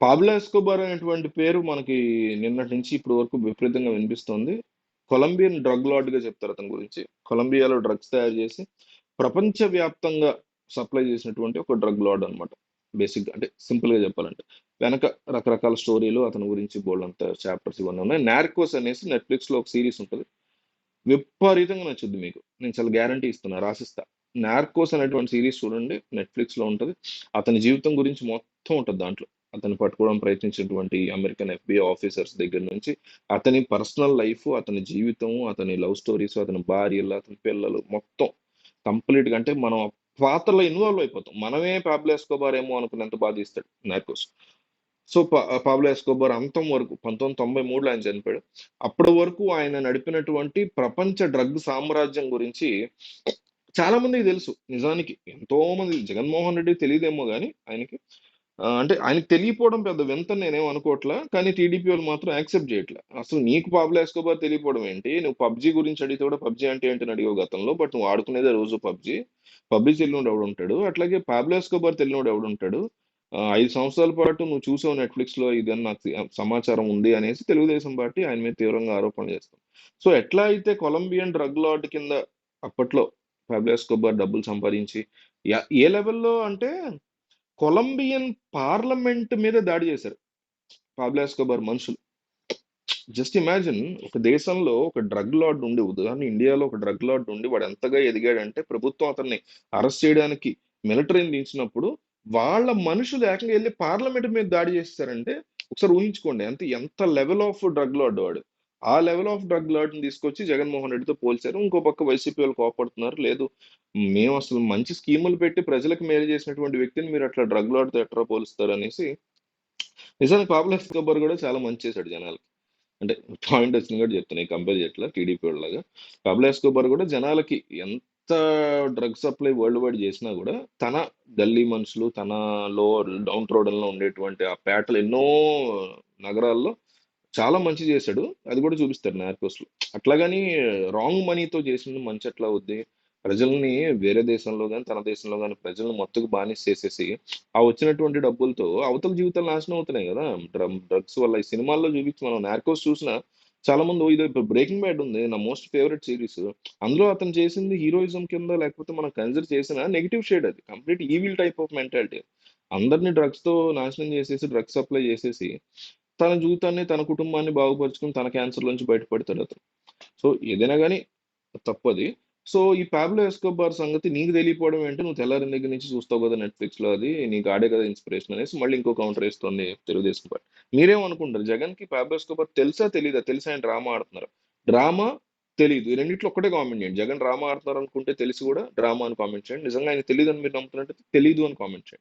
Pablo Escobar అనేటువంటి పేరు మనకి నిన్నటి నుంచి ఇప్పటి వరకు విపరీతంగా వినిపిస్తోంది. కొలంబియన్ డ్రగ్ లార్డ్‌గా చెప్తారు అతని గురించి. కొలంబియాలో డ్రగ్స్ తయారు చేసి ప్రపంచవ్యాప్తంగా సప్లై చేసినటువంటి ఒక డ్రగ్ లార్డ్ అన్నమాట. బేసిక్‌గా అంటే సింపుల్‌గా చెప్పాలంటే. వెనక రకరకాల స్టోరీలు అతని గురించి బోలెడంత చాప్టర్స్ ఇవన్నీ ఉన్నాయి. 'నార్కోస్' అనేసి నెట్‌ఫ్లిక్స్‌లో ఒక సీరీస్ ఉంటది. విపరీతంగా నచ్చుద్ది మీకు. నేను చాలా గ్యారంటీ ఇస్తున్నా. రాసిస్తా. 'నార్కోస్' అనేటువంటి సీరీస్ చూడండి. నెట్‌ఫ్లిక్స్‌లో ఉంటది. అతని జీవితం గురించి మొత్తం ఉంటది దాంట్లో. అతన్ని పట్టుకోవడం ప్రయత్నించినటువంటి అమెరికన్ ఎఫ్‌బీఐ ఆఫీసర్స్ దగ్గర నుంచి, అతని పర్సనల్ లైఫ్, అతని జీవితం, అతని లవ్ స్టోరీస్, అతని భార్యలు, అతని పిల్లలు మొత్తం కంప్లీట్‌గా అంటే మనం పాత్రలో ఇన్వాల్వ్ అయిపోతాం. మనమే పాబ్లో ఎస్కోబార్ ఏమో అనుకున్నంత బాగా తీస్తాడు 'నార్కోస్'. సో, పాబ్లో ఎస్కోబార్ అంతం వరకు 1993లో ఆయన చనిపోయాడు. అప్పటి వరకు ఆయన నడిపినటువంటి ప్రపంచ డ్రగ్ సామ్రాజ్యం గురించి చాలా మందికి తెలుసు. నిజానికి ఎంతో మంది జగన్మోహన్ రెడ్డికి తెలీదేమో గాని ఆయనకి. అంటే ఆయనకి తెలియకపోవడం పెద్ద వింతని నేనేం అనుకోవట్లా. కానీ టీడీపీ వాళ్ళు మాత్రం యాక్సెప్ట్ చేయట్లా. అసలు నీకు పాబ్లో ఎస్కోబార్ తెలియకపోవడం ఏంటి? నువ్వు పబ్‌జీ గురించి అడిగితే కూడా పబ్‌జీ అంటే ఏంటని అడిగావు గతంలో. బట్ నువ్వు ఆడుకునేదే రోజు పబ్‌జీ. పబ్‌జీ తెలియనోడు ఎవడుంటాడు? అట్లాగే పాబ్లో ఎస్కోబార్ తెలియనోడు ఎవడుంటాడు? 5 సంవత్సరాల పాటు నువ్వు చూసావు నెట్‌ఫ్లిక్స్‌లో ఇదని నాకు సమాచారం ఉంది అనేసి తెలుగుదేశం పార్టీ ఆయన మీద తీవ్రంగా ఆరోపణలు చేస్తుంది. సో, ఎట్లా అయితే కొలంబియన్ డ్రగ్ లార్డ్ కింద అప్పట్లో పాబ్లో ఎస్కోబార్ డబ్బులు సంపాదించి ఏ లెవెల్‌లో అంటే కొలంబియన్ పార్లమెంట్ మీద దాడి చేశారు పాబ్లో ఎస్కోబార్ మనుషులు. జస్ట్ ఇమాజిన్ ఒక దేశంలో ఒక డ్రగ్ లార్డ్ ఉండి, ఉదాహరణ ఇండియాలో ఒక డ్రగ్ లార్డ్ ఉండి వాడు ఎంతగా ఎదిగాడంటే ప్రభుత్వం అతన్ని అరెస్ట్ చేయడానికి మిలిటరీని దించినప్పుడు వాళ్ళ మనుషులు ఏకంగా వెళ్ళి పార్లమెంట్ మీద దాడి చేస్తారంటే ఒకసారి ఊహించుకోండి ఎంత ఎంత లెవెల్ ఆఫ్ డ్రగ్ లార్డ్ వాడు. ఆ లెవెల్ ఆఫ్ డ్రగ్ లార్డ్ ని తీసుకొచ్చి జగన్మోహన్ రెడ్డితో పోల్చారు. ఇంకో పక్క వైసీపీ వాళ్ళు కోపడుతున్నారు. లేదు, మేము అసలు మంచి స్కీములు పెట్టి ప్రజలకు మేలు చేసినటువంటి వ్యక్తిని మీరు అట్లా డ్రగ్ లార్డ్ తో ఎట్లా పోలుస్తారు అనేసి. నిజానికి పాపులర్ ఎస్కోబార్ కూడా చాలా మంచి చేశాడు జనాలకి. అంటే పాయింట్ వచ్చింది కూడా చెప్తున్నా. కంపేర్ చేయట్లా టీడీపీ వాళ్ళలాగా. పబ్లో ఎస్కోబార్ కూడా జనాలకి ఎంత డ్రగ్ సప్లై వరల్డ్ వైడ్ చేసినా కూడా తన గల్లీ మనుషులు, తనలో డౌన్ రోడ్లలో ఉండేటువంటి ఆ పేటలు ఎన్నో నగరాల్లో చాలా మంచి చేశాడు. అది కూడా చూపిస్తారు నార్కోస్‌లో. అట్లాగని రాంగ్ మనీతో చేసింది మంచి ఎట్లా అవుద్ది? ప్రజల్ని వేరే దేశంలో గాని, తన దేశంలో గాని ప్రజల్ని మత్తుకు బానిస చేసేసి, ఆ వచ్చినటువంటి డబ్బులతో అవతల జీవితాలు నాశనం అవుతున్నాయి గదా! డ్రగ్స్ వల్ల. ఈ సినిమాల్లో చూపించి మనం 'నార్కోస్' చూసినా చాలా మంది ఇది ఇప్పుడు 'బ్రేకింగ్ బ్యాడ్' ఉంది. నా మోస్ట్ ఫేవరెట్ సీరీస్. అందులో అతను చేసింది హీరోయిజం కింద లేకపోతే మనం కన్సిడర్ చేసిన నెగెటివ్ షేడ్ అది. Complete evil type of mentality. అందరిని డ్రగ్స్‌తో నాశనం చేసేసి, డ్రగ్స్ సప్లై చేసేసి తన జీవితాన్ని, తన కుటుంబాన్ని బాగుపరుచుకొని తన క్యాన్సర్‌లోంచి బయటపడతాడతను. సో, ఏదైనా గాని తప్పది. సో, ఈ 'పాబ్లో ఎస్కోబార్' సంగతి నీకు తెలియకపోవడం ఏంటి? నువ్వు తెల్లారిన దగ్గర నుంచి చూస్తావు కదా నెట్‌ఫ్లిక్స్‌లో అది. నీకు ఆడే కదా ఇన్‌స్పిరేషన్ అనేసి మళ్ళీ ఇంకో కౌంటర్ ఏస్తోంది తెలుగుదేశం పార్టీ. మీరేమనుకుంటారు? జగన్‌కి 'పాబ్లో ఎస్కోబార్' తెలుసా? తెలీదా? తెలిసి ఆయన డ్రామా ఆడుతున్నారా? డ్రామా, తెలీదు. ఈ రెండిట్లో ఒక్కటే కామెంట్ చేయండి. జగన్ డ్రామా ఆడుతున్నారు అనుకుంటే తెలిసి కూడా డ్రామా అని కామెంట్ చేయండి. నిజంగా ఆయనకి తెలీదని మీరు నమ్ముతున్నట్టయితే తెలీదు అని కామెంట్ చేయండి.